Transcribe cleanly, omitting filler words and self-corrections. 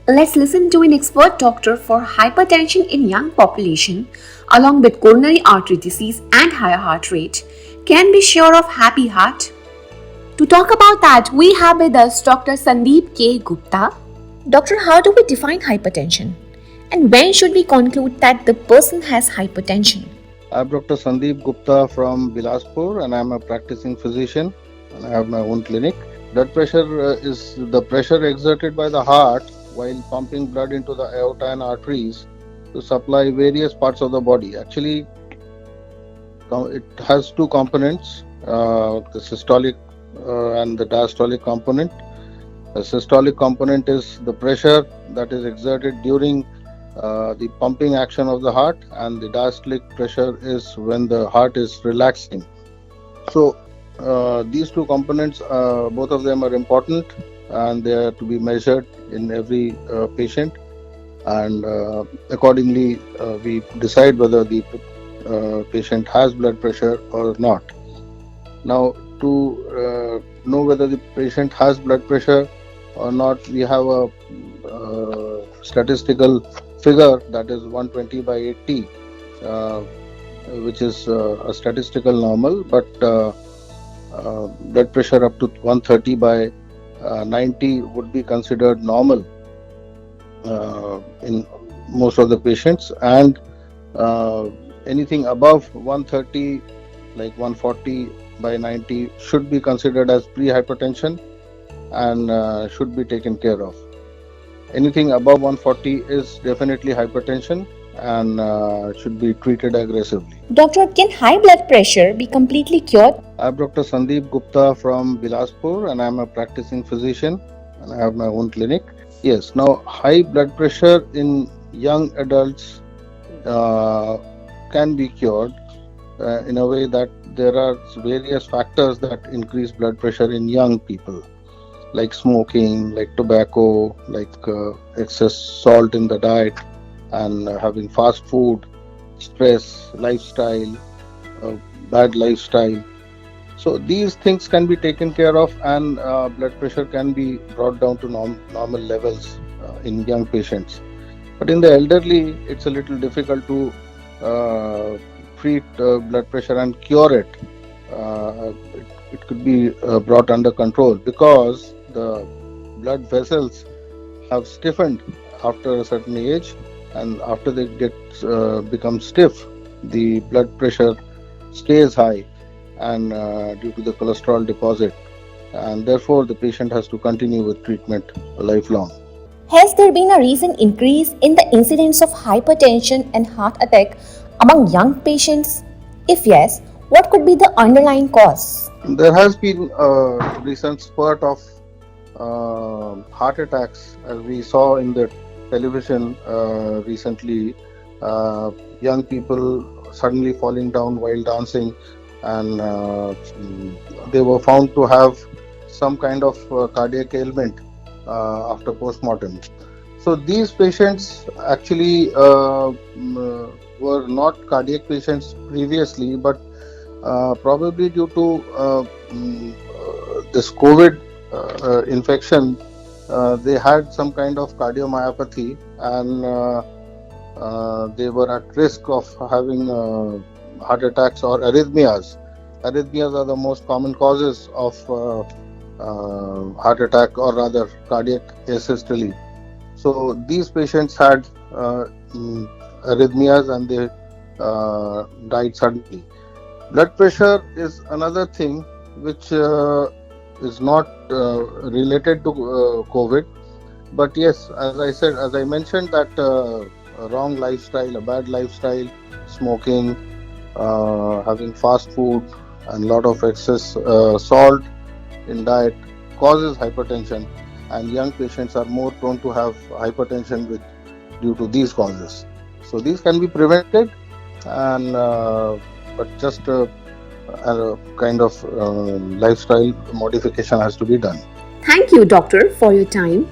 Let's listen to an expert doctor for hypertension in young population along with coronary artery disease and higher heart rate. Can be sure of happy heart? To talk about that, we have with us Dr. Sandeep K Gupta. Doctor, how do we define hypertension? And when should we conclude that the person has hypertension? I'm Dr. Sandeep Gupta from Bilaspur, and I'm a practicing physician, and I have my own clinic. Blood pressure is the pressure exerted by the heart while pumping blood into the aorta and arteries to supply various parts of the body. Actually, it has two components, the systolic and the diastolic component. The systolic component is the pressure that is exerted during the pumping action of the heart, and the diastolic pressure is when the heart is relaxing. So these two components, both of them are important, and they are to be measured in every patient, and accordingly we decide whether the patient has blood pressure or not. Now, to know whether the patient has blood pressure or not, we have a statistical figure, that is 120 by 80, which is a statistical normal, but blood pressure up to 130 by 90 would be considered normal in most of the patients, and anything above 130, like 140 by 90, should be considered as pre-hypertension and should be taken care of. Anything above 140 is definitely hypertension and should be treated aggressively. Doctor, can high blood pressure be completely cured? I'm Dr. Sandeep Gupta from Bilaspur, and I'm a practicing physician, and I have my own clinic. Yes, now high blood pressure in young adults can be cured in a way that there are various factors that increase blood pressure in young people, like smoking, like tobacco, like excess salt in the diet, and having fast food, stress, lifestyle, bad lifestyle. So these things can be taken care of, and blood pressure can be brought down to normal levels in young patients. But in the elderly, it's a little difficult to treat blood pressure and cure it. It could be brought under control because the blood vessels have stiffened after a certain age, and after they become stiff, the blood pressure stays high, and due to the cholesterol deposit, and therefore the patient has to continue with treatment lifelong. Has there been a recent increase in the incidence of hypertension and heart attack among young patients? If yes, what could be the underlying cause? There has been a recent spurt of heart attacks, as we saw in the television recently. Young people suddenly falling down while dancing, and they were found to have some kind of cardiac ailment after postmortem. So these patients actually were not cardiac patients previously, but probably due to this COVID infection, they had some kind of cardiomyopathy, and they were at risk of having heart attacks or arrhythmias. Arrhythmias are the most common causes of heart attack, or rather cardiac asystole. So these patients had arrhythmias, and they died suddenly. Blood pressure is another thing which is not related to COVID, but yes, as I mentioned, that a wrong lifestyle, a bad lifestyle, smoking, having fast food, and a lot of excess salt in diet causes hypertension, and young patients are more prone to have hypertension due to these causes. So these can be prevented, and but just a kind of lifestyle modification has to be done. Thank you, doctor, for your time.